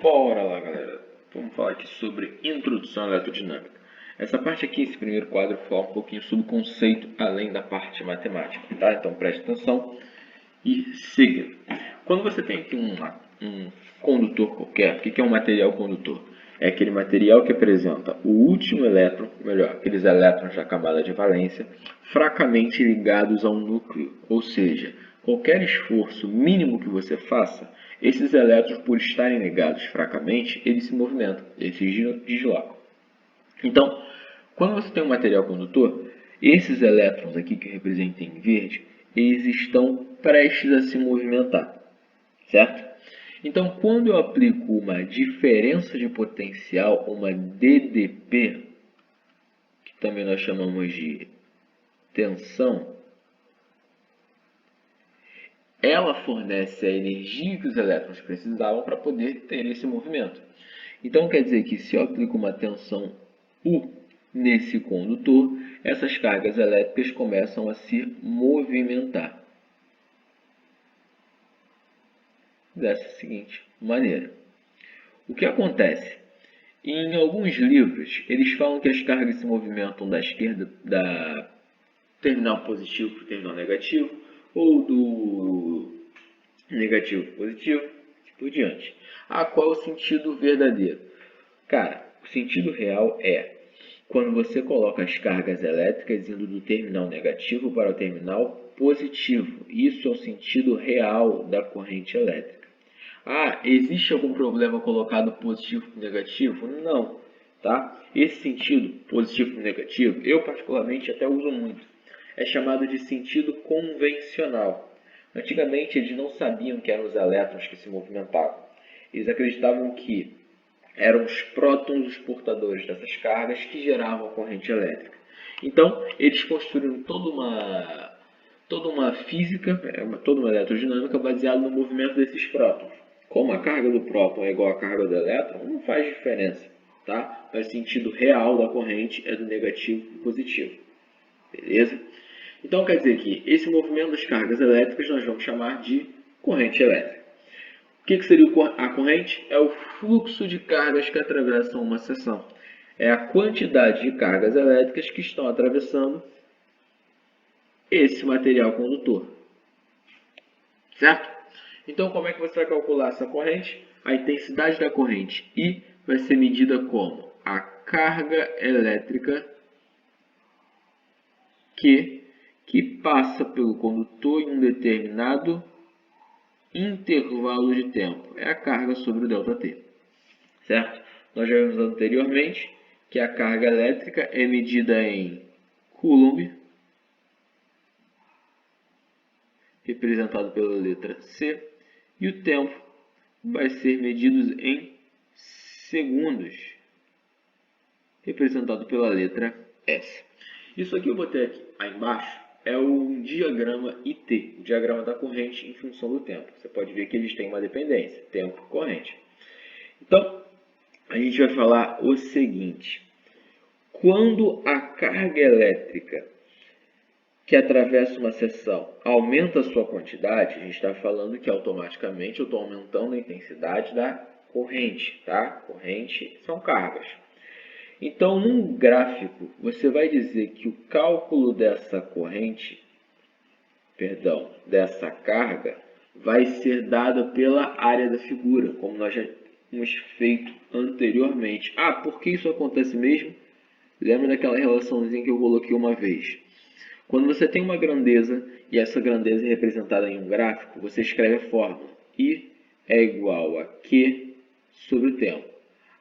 Bora lá, galera. Vamos falar aqui sobre introdução à eletrodinâmica. Essa parte aqui, esse primeiro quadro, fala um pouquinho sobre o conceito além da parte matemática, tá? Então preste atenção e siga. Quando você tem aqui um condutor qualquer, o que é um material condutor? É aquele material que apresenta o último elétron, melhor, aqueles elétrons da camada de valência, fracamente ligados ao núcleo, ou seja, qualquer esforço mínimo que você faça, esses elétrons, por estarem ligados fracamente, eles se movimentam, eles se deslocam. Então, quando você tem um material condutor, esses elétrons aqui que representam em verde, eles estão prestes a se movimentar, certo? Então, quando eu aplico uma diferença de potencial, uma DDP, que também nós chamamos de tensão, ela fornece a energia que os elétrons precisavam para poder ter esse movimento. Então, quer dizer que se eu aplico uma tensão U nesse condutor, essas cargas elétricas começam a se movimentar dessa seguinte maneira. O que acontece? Em alguns livros, eles falam que as cargas se movimentam da esquerda, da terminal positivo para o terminal negativo, ou do negativo para positivo, e por diante. Qual é o sentido verdadeiro? Cara, o sentido real é quando você coloca as cargas elétricas indo do terminal negativo para o terminal positivo. Isso é o sentido real da corrente elétrica. Existe algum problema colocado positivo para negativo? Não, tá? Esse sentido positivo para negativo, eu particularmente até uso muito. É chamado de sentido convencional. Antigamente eles não sabiam que eram os elétrons que se movimentavam. Eles acreditavam que eram os prótons os portadores dessas cargas que geravam a corrente elétrica. Então, eles construíram toda uma física, toda uma eletrodinâmica baseada no movimento desses prótons. Como a carga do próton é igual à carga do elétron, não faz diferença, tá? Mas o sentido real da corrente é do negativo para o positivo. Beleza? Então, quer dizer que esse movimento das cargas elétricas nós vamos chamar de corrente elétrica. O que seria a corrente? É o fluxo de cargas que atravessam uma seção. É a quantidade de cargas elétricas que estão atravessando esse material condutor. Certo? Então, como é que você vai calcular essa corrente? A intensidade da corrente I vai ser medida como a carga elétrica que passa pelo condutor em um determinado intervalo de tempo. É a carga sobre o ΔT. Certo? Nós já vimos anteriormente que a carga elétrica é medida em Coulomb, representado pela letra C, e o tempo vai ser medido em segundos, representado pela letra S. Isso aqui eu botei aqui embaixo é o diagrama IT, o diagrama da corrente em função do tempo. Você pode ver que eles têm uma dependência, tempo e corrente. Então, a gente vai falar o seguinte: quando a carga elétrica que atravessa uma seção aumenta a sua quantidade, a gente está falando que automaticamente eu estou aumentando a intensidade da corrente, tá? Corrente são cargas. Então, num gráfico, você vai dizer que o cálculo dessa dessa carga, vai ser dada pela área da figura, como nós já tínhamos feito anteriormente. Por que isso acontece mesmo? Lembra daquela relaçãozinha que eu coloquei uma vez? Quando você tem uma grandeza e essa grandeza é representada em um gráfico, você escreve a fórmula. I é igual a Q sobre o tempo.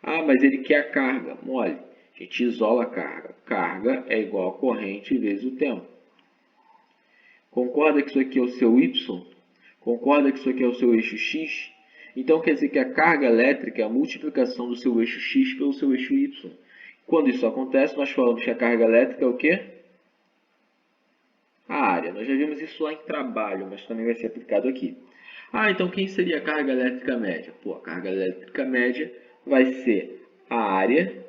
Mas ele quer a carga. Mole. A gente isola a carga. Carga é igual a corrente vezes o tempo. Concorda que isso aqui é o seu Y? Concorda que isso aqui é o seu eixo X? Então quer dizer que a carga elétrica é a multiplicação do seu eixo X pelo seu eixo Y. Quando isso acontece, nós falamos que a carga elétrica é o quê? A área. Nós já vimos isso lá em trabalho, mas também vai ser aplicado aqui. Então quem seria a carga elétrica média? A carga elétrica média vai ser a área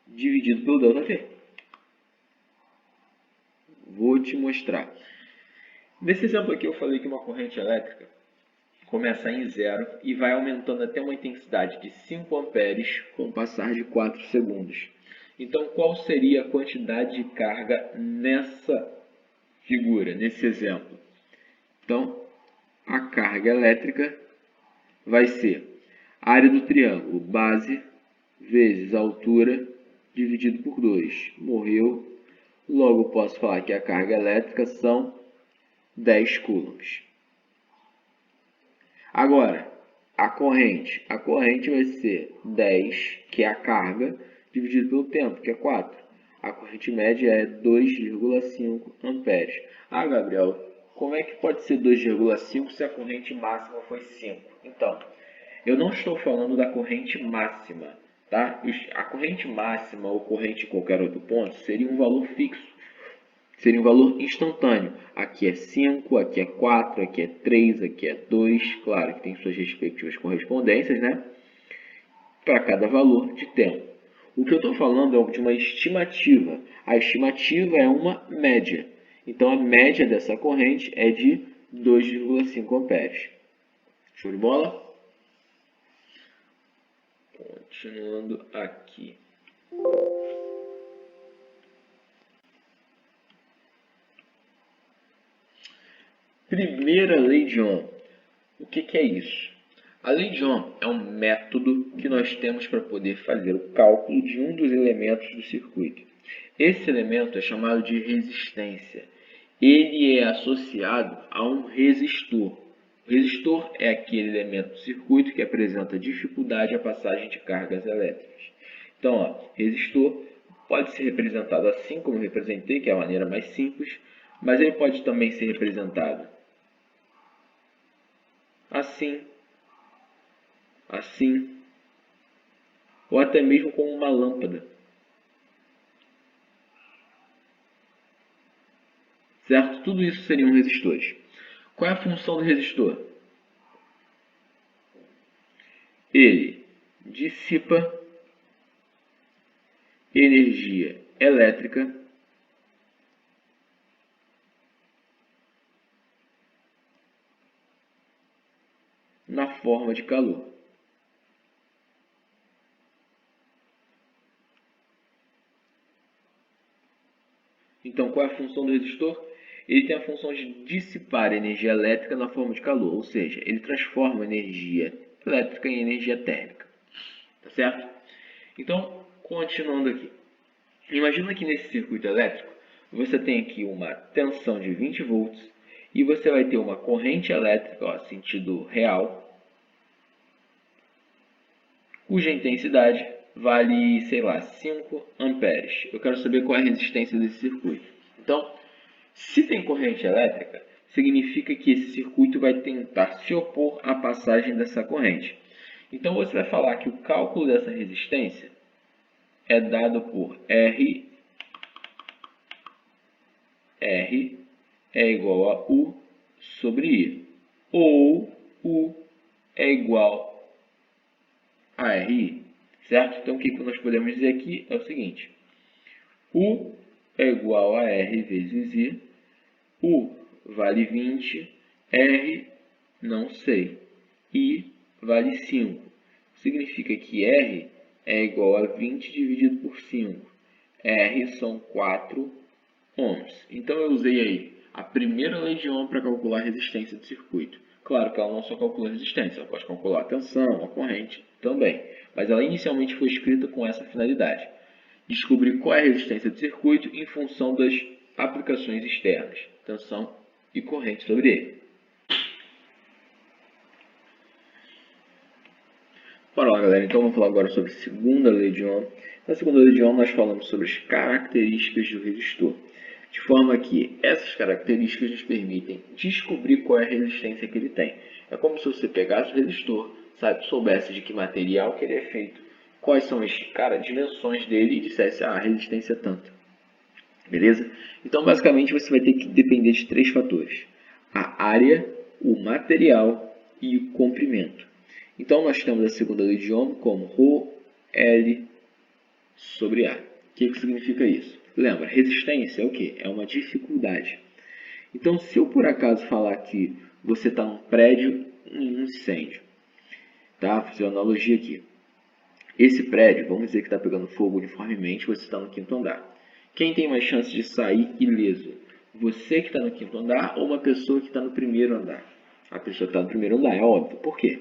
dividido pelo ΔT. Vou te mostrar. Nesse exemplo aqui eu falei que uma corrente elétrica começa em 0 e vai aumentando até uma intensidade de 5 amperes com o passar de 4 segundos. Então, qual seria a quantidade de carga nessa figura, nesse exemplo? Então, a carga elétrica vai ser a área do triângulo, base, vezes a altura, dividido por 2. Morreu. Logo, posso falar que a carga elétrica são 10 coulombs. Agora, a corrente. A corrente vai ser 10, que é a carga, dividido pelo tempo, que é 4. A corrente média é 2,5 amperes. Ah, Gabriel, como é que pode ser 2,5 se a corrente máxima foi 5? Então, eu não estou falando da corrente máxima, tá? A corrente máxima ou corrente em qualquer outro ponto seria um valor fixo. Seria um valor instantâneo. Aqui é 5, aqui é 4, aqui é 3, aqui é 2. Claro que tem suas respectivas correspondências, né? Para cada valor de tempo. O que eu estou falando é de uma estimativa. A estimativa é uma média. Então, a média dessa corrente é de 2,5 amperes. Show de bola? Continuando aqui. Primeira lei de Ohm. O que é isso? A lei de Ohm é um método que nós temos para poder fazer o cálculo de um dos elementos do circuito. Esse elemento é chamado de resistência. Ele é associado a um resistor. O resistor é aquele elemento do circuito que apresenta dificuldade à passagem de cargas elétricas. Então, resistor pode ser representado assim como eu representei, que é a maneira mais simples, mas ele pode também ser representado assim, assim, ou até mesmo como uma lâmpada. Certo? Tudo isso seriam resistores. Qual é a função do resistor? Ele dissipa energia elétrica na forma de calor. Então, qual é a função do resistor? Ele tem a função de dissipar energia elétrica na forma de calor, ou seja, ele transforma energia elétrica em energia térmica. Tá certo? Então, continuando aqui. Imagina que nesse circuito elétrico, você tem aqui uma tensão de 20 volts e você vai ter uma corrente elétrica, ó, sentido real, cuja intensidade vale, sei lá, 5 amperes. Eu quero saber qual é a resistência desse circuito. Então, se tem corrente elétrica, significa que esse circuito vai tentar se opor à passagem dessa corrente. Então, você vai falar que o cálculo dessa resistência é dado por R é igual a U sobre I, ou U é igual a RI, certo? Então, o que nós podemos dizer aqui é o seguinte: U é igual a R vezes I, U vale 20, R não sei, I vale 5. Significa que R é igual a 20 dividido por 5. R são 4 ohms. Então, eu usei aí a primeira lei de Ohm para calcular a resistência do circuito. Claro que ela não só calcula a resistência, ela pode calcular a tensão, a corrente também. Mas ela inicialmente foi escrita com essa finalidade: descobrir qual é a resistência do circuito em função das aplicações externas, tensão e corrente sobre ele. Bora lá, galera. Então vamos falar agora sobre a segunda lei de Ohm. Na segunda lei de Ohm nós falamos sobre as características do resistor, de forma que essas características nos permitem descobrir qual é a resistência que ele tem. É como se você pegasse o resistor, soubesse de que material que ele é feito, quais são as dimensões dele e dissesse, a resistência é tanto. Beleza? Então, basicamente, você vai ter que depender de 3 fatores: a área, o material e o comprimento. Então, nós temos a segunda lei de Ohm como ρL sobre A. O que significa isso? Lembra, resistência é o quê? É uma dificuldade. Então, se eu por acaso falar que você está num prédio em um incêndio. Tá? Vou fazer uma analogia aqui. Esse prédio, vamos dizer que está pegando fogo uniformemente, você está no 5º andar. Quem tem mais chance de sair ileso? Você que está no 5º andar ou uma pessoa que está no 1º andar? A pessoa que está no 1º andar, é óbvio. Por quê?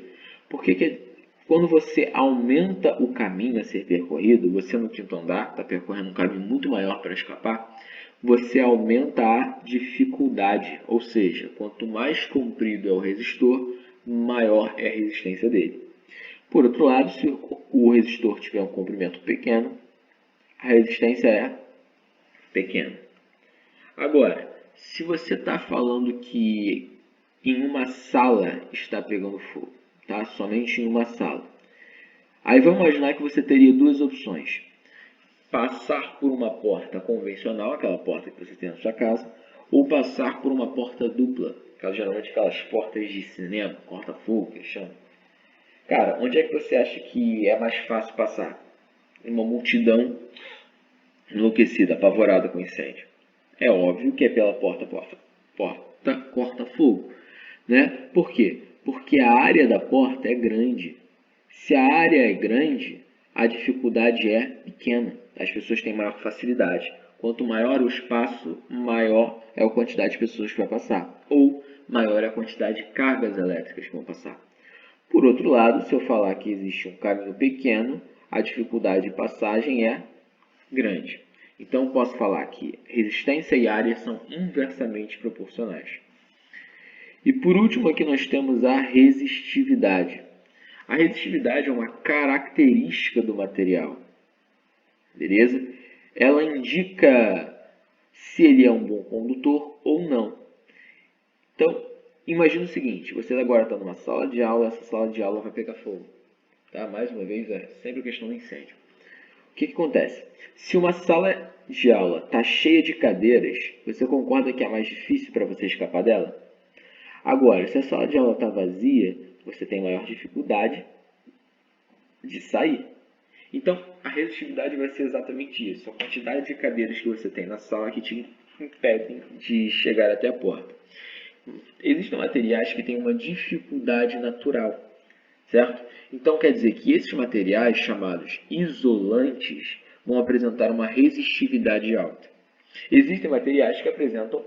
Porque quando você aumenta o caminho a ser percorrido, você no 5º andar está percorrendo um caminho muito maior para escapar, você aumenta a dificuldade, ou seja, quanto mais comprido é o resistor, maior é a resistência dele. Por outro lado, se o resistor tiver um comprimento pequeno, a resistência é pequena. Agora, se você está falando que em uma sala está pegando fogo, tá? Somente em uma sala. Aí vamos imaginar que você teria duas opções. Passar por uma porta convencional, aquela porta que você tem na sua casa, ou passar por uma porta dupla, geralmente aquelas portas de cinema, corta-fogo que eles chamam. Cara, onde é que você acha que é mais fácil passar? Uma multidão enlouquecida, apavorada com incêndio. É óbvio que é pela porta corta-fogo, né? Por quê? Porque a área da porta é grande. Se a área é grande, a dificuldade é pequena. As pessoas têm maior facilidade. Quanto maior o espaço, maior é a quantidade de pessoas que vai passar. Ou maior é a quantidade de cargas elétricas que vão passar. Por outro lado, se eu falar que existe um caminho pequeno, a dificuldade de passagem é grande. Então, posso falar que resistência e área são inversamente proporcionais. E por último, aqui nós temos a resistividade. A resistividade é uma característica do material, beleza? Ela indica se ele é um bom condutor ou não. Então, imagina o seguinte, você agora está numa sala de aula, essa sala de aula vai pegar fogo. Tá? Mais uma vez, é sempre questão do incêndio. O que acontece? Se uma sala de aula está cheia de cadeiras, você concorda que é mais difícil para você escapar dela? Agora, se a sala de aula está vazia, você tem maior dificuldade de sair. Então, a resistividade vai ser exatamente isso. A quantidade de cadeiras que você tem na sala que te impedem de chegar até a porta. Existem materiais que têm uma dificuldade natural, certo? Então, quer dizer que esses materiais, chamados isolantes, vão apresentar uma resistividade alta. Existem materiais que apresentam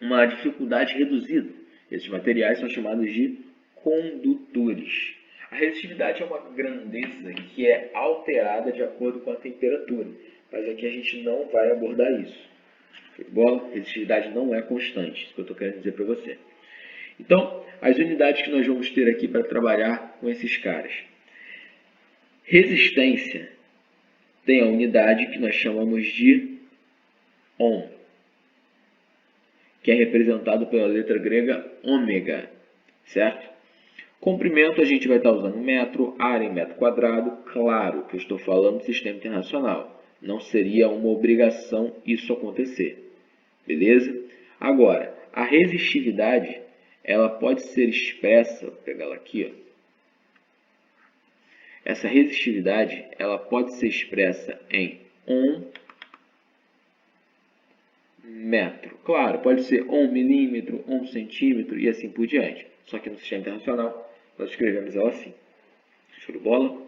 uma dificuldade reduzida. Esses materiais são chamados de condutores. A resistividade é uma grandeza que é alterada de acordo com a temperatura, mas aqui a gente não vai abordar isso. Bola, resistividade não é constante, isso que eu estou querendo dizer para você. Então, as unidades que nós vamos ter aqui para trabalhar com esses caras. Resistência tem a unidade que nós chamamos de ohm, que é representado pela letra grega ômega, certo? Comprimento a gente vai estar usando metro, área em metro quadrado. Claro que eu estou falando do sistema internacional. Não seria uma obrigação isso acontecer. Beleza? Agora, a resistividade, ela pode ser expressa, vou pegar ela aqui, ó. Essa resistividade, ela pode ser expressa em ohm metro. Claro, pode ser ohm milímetro, ohm centímetro e assim por diante. Só que no sistema internacional, nós escrevemos ela assim. Show de bola?